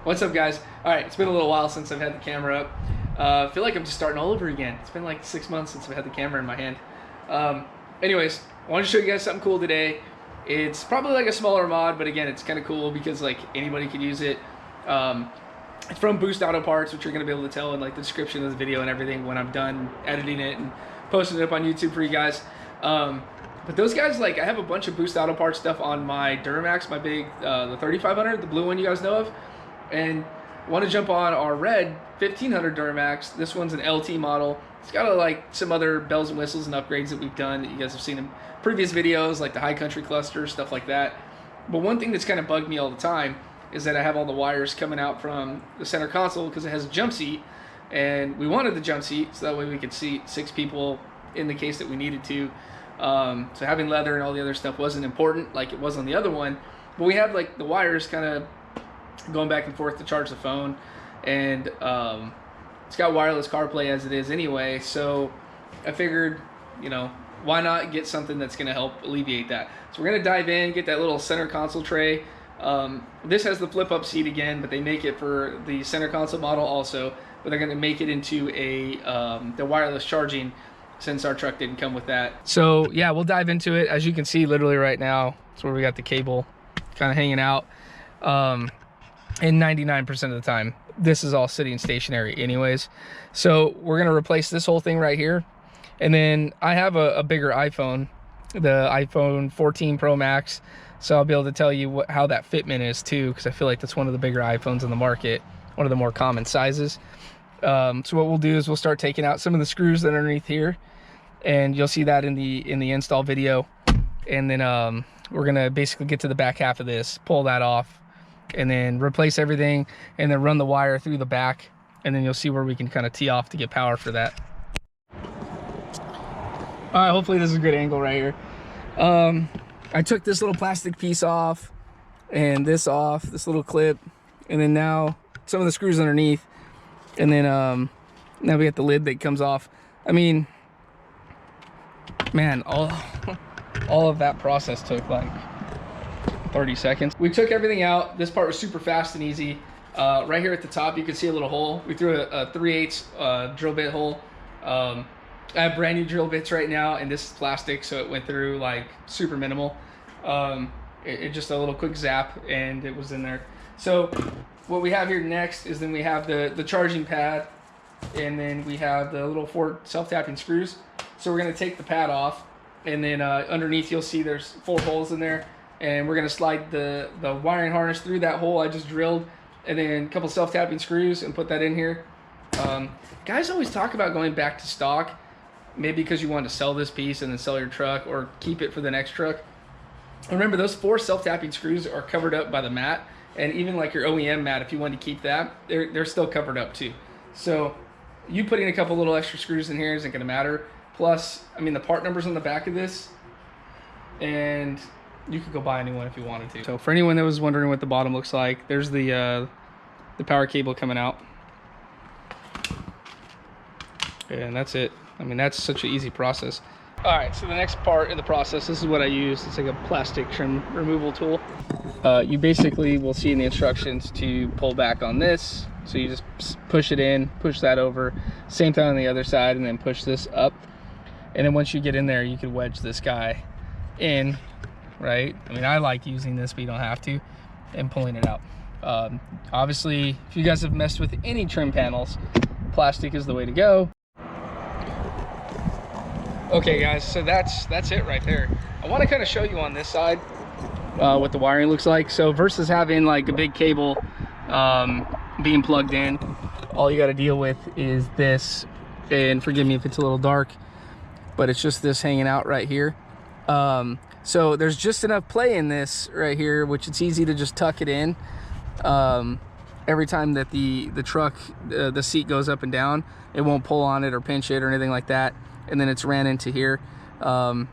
What's up, guys? All right, it's been a little while since I've had the camera up. I feel like I'm just starting all over again. It's been like 6 months since I've had the camera in my hand. Anyways, I wanted to show you guys something cool today. It's probably like a smaller mod, but again, it's kind of cool because like anybody could use it. It's from Boost Auto Parts, which you're going to be able to tell in like the description of the video and everything when I'm done editing it and posting it up on YouTube for you guys. But those guys, like, I have a bunch of Boost Auto Parts stuff on my Duramax, my big, the 3500, the blue one you guys know of. And want to jump on our red 1500 Duramax. This one's an LT model. It's got like some other bells and whistles and upgrades that we've done that you guys have seen in previous videos, like the high country cluster, stuff like that. But one thing that's kind of bugged me all the time is that I have all the wires coming out from the center console because it has a jump seat, and we wanted the jump seat so that way we could seat 6 people in the case that we needed to. So having leather and all the other stuff wasn't important like it was on the other one, but we have like the wires kind of going back and forth to charge the phone, and it's got wireless CarPlay as it is anyway, so I figured, you know, why not get something that's going to help alleviate that. So we're going to dive in, get that little center console tray. This has the flip up seat again, but they make it for the center console model also, but they're going to make it into a the wireless charging since our truck didn't come with that. So yeah, we'll dive into it. As you can see literally right now, it's where we got the cable kind of hanging out. And 99% of the time, this is all sitting stationary anyways. So we're gonna replace this whole thing right here. And then I have a bigger iPhone, the iPhone 14 Pro Max. So I'll be able to tell you how that fitment is too, because I feel like that's one of the bigger iPhones in the market, one of the more common sizes. So what we'll do is we'll start taking out some of the screws that are underneath here, and you'll see that in the install video. And then we're gonna basically get to the back half of this, pull that off, and then replace everything, and then run the wire through the back, and then you'll see where we can kind of tee off to get power for that. All right, hopefully this is a good angle right here. I took this little plastic piece off and this off, this little clip, and then now some of the screws underneath, and then now we got the lid that comes off. I mean, man, all of that process took like 30 seconds. We took everything out. This part was super fast and easy. Right here at the top, you can see a little hole. We threw a 3/8 drill bit hole. I have brand new drill bits right now, and this is plastic, so it went through like super minimal. It just a little quick zap, and it was in there. So what we have here next is then we have the charging pad, and then we have the little 4 self-tapping screws. So we're gonna take the pad off, and then underneath you'll see there's 4 holes in there, and we're gonna slide the wiring harness through that hole I just drilled, and then a couple self-tapping screws and put that in here. Guys always talk about going back to stock, maybe because you want to sell this piece and then sell your truck or keep it for the next truck. Remember, those 4 self-tapping screws are covered up by the mat, and even like your OEM mat, if you want to keep that, they're still covered up too. So you putting a couple little extra screws in here isn't going to matter. Plus, I mean, the part number's on the back of this, and you could go buy a new one if you wanted to. So for anyone that was wondering what the bottom looks like, there's the power cable coming out, and that's it. I mean, that's such an easy process. All right, so the next part in the process, this is what I use. It's like a plastic trim removal tool. You basically will see in the instructions to pull back on this. So you just push it in, push that over, same thing on the other side, and then push this up. And then once you get in there, you can wedge this guy in, right? I mean, I like using this, but you don't have to, and pulling it out. Obviously, if you guys have messed with any trim panels, plastic is the way to go. Okay guys, so that's it right there. I want to kind of show you on this side what the wiring looks like. So versus having like a big cable being plugged in, all you got to deal with is this, and forgive me if it's a little dark, but it's just this hanging out right here. So there's just enough play in this right here, which it's easy to just tuck it in. Every time that the truck, the seat goes up and down, it won't pull on it or pinch it or anything like that. And then it's ran into here. You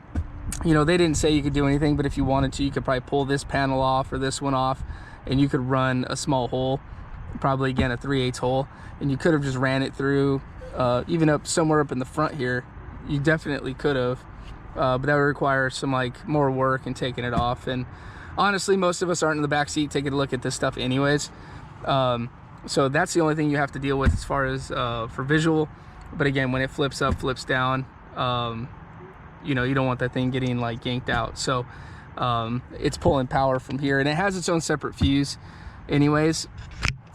know, they didn't say you could do anything, but if you wanted to, you could probably pull this panel off or this one off, and you could run a small hole, probably again a 3/8 hole, and you could have just ran it through, even up somewhere up in the front here. You definitely could have, but that would require some like more work and taking it off. And honestly, most of us aren't in the back seat taking a look at this stuff anyways. So that's the only thing you have to deal with as far as for visual. But again, when it flips up, flips down, you know, you don't want that thing getting like yanked out. So it's pulling power from here, and it has its own separate fuse anyways.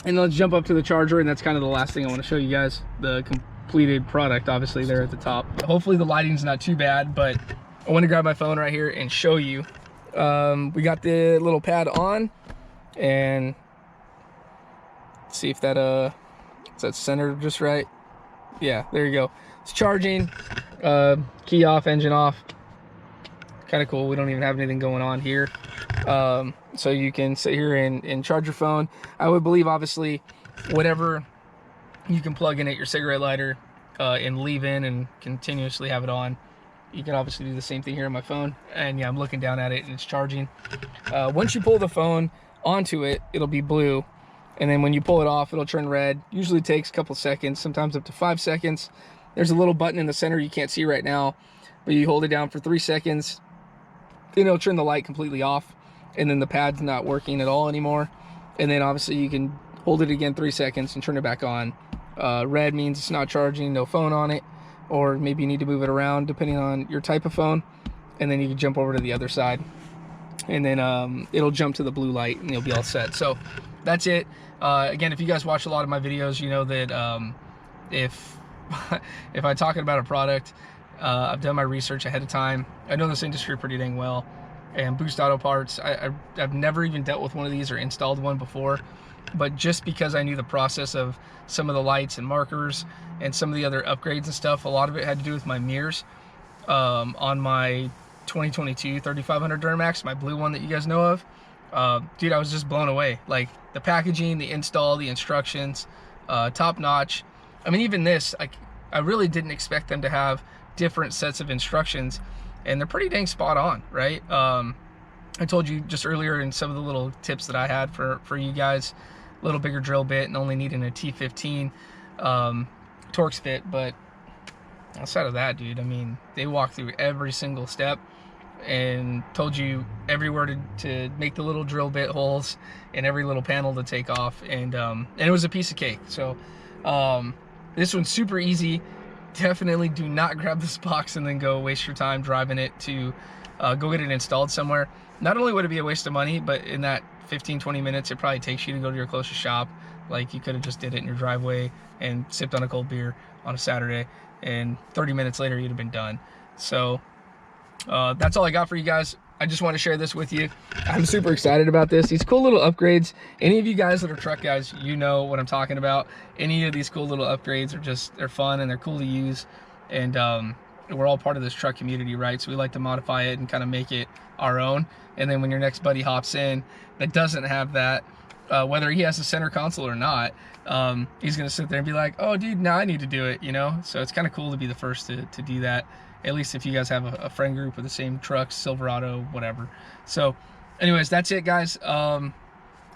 And let's jump up to the charger, and that's kind of the last thing I want to show you guys, the completed product, obviously there at the top. Hopefully the lighting's not too bad, but I want to grab my phone right here and show you. We got the little pad on, and see if that is that centered just right. Yeah, there you go. It's charging. Key off, engine off. Kind of cool. We don't even have anything going on here. So you can sit here and charge your phone. I would believe, obviously, whatever you can plug in at your cigarette lighter and leave in and continuously have it on. You can obviously do the same thing here on my phone. And yeah, I'm looking down at it and it's charging. Once you pull the phone onto it, it'll be blue. And then when you pull it off, it'll turn red. Usually takes a couple seconds, sometimes up to 5 seconds. There's a little button in the center you can't see right now, but you hold it down for 3 seconds, then it'll turn the light completely off, and then the pad's not working at all anymore. And then obviously you can hold it again 3 seconds and turn it back on. Red means it's not charging, no phone on it, or maybe you need to move it around depending on your type of phone. And then you can jump over to the other side, and then it'll jump to the blue light and you'll be all set. So that's it. Again, if you guys watch a lot of my videos, you know that if if I'm talking about a product, I've done my research ahead of time. I know this industry pretty dang well. And Boost Auto Parts, I've never even dealt with one of these or installed one before, but just because I knew the process of some of the lights and markers and some of the other upgrades and stuff, a lot of it had to do with my mirrors on my 2022 3500 Duramax, my blue one that you guys know of. Dude, I was just blown away. Like the packaging, the install, the instructions, top notch. I mean, even this, I really didn't expect them to have different sets of instructions, and they're pretty dang spot on, right? I told you just earlier in some of the little tips that I had for you guys, a little bigger drill bit and only needing a T15 Torx bit, but outside of that, dude, I mean, they walked through every single step and told you everywhere to make the little drill bit holes and every little panel to take off, and it was a piece of cake. So this one's super easy. Definitely do not grab this box and then go waste your time driving it to go get it installed somewhere. Not only would it be a waste of money, but in that 15-20 minutes it probably takes you to go to your closest shop. Like, you could have just did it in your driveway and sipped on a cold beer on a Saturday, and 30 minutes later you'd have been done. So that's all I got for you guys. I just want to share this with you. I'm super excited about this. These cool little upgrades. Any of you guys that are truck guys, you know what I'm talking about. Any of these cool little upgrades they're fun and they're cool to use. And we're all part of this truck community, right? So we like to modify it and kind of make it our own. And then when your next buddy hops in that doesn't have that, whether he has a center console or not, he's going to sit there and be like, oh, dude, now I need to do it, you know? So it's kind of cool to be the first to do that. At least if you guys have a friend group with the same trucks, Silverado, whatever. So anyways, that's it, guys. I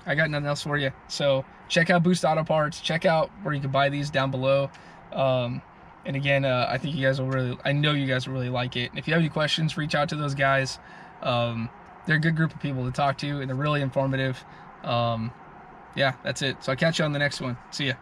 got nothing else for you. So check out Boost Auto Parts. Check out where you can buy these down below. And again, I think you guys will I know you guys will really like it. If you have any questions, reach out to those guys. They're a good group of people to talk to, and they're really informative. Yeah, that's it. So I'll catch you on the next one. See ya.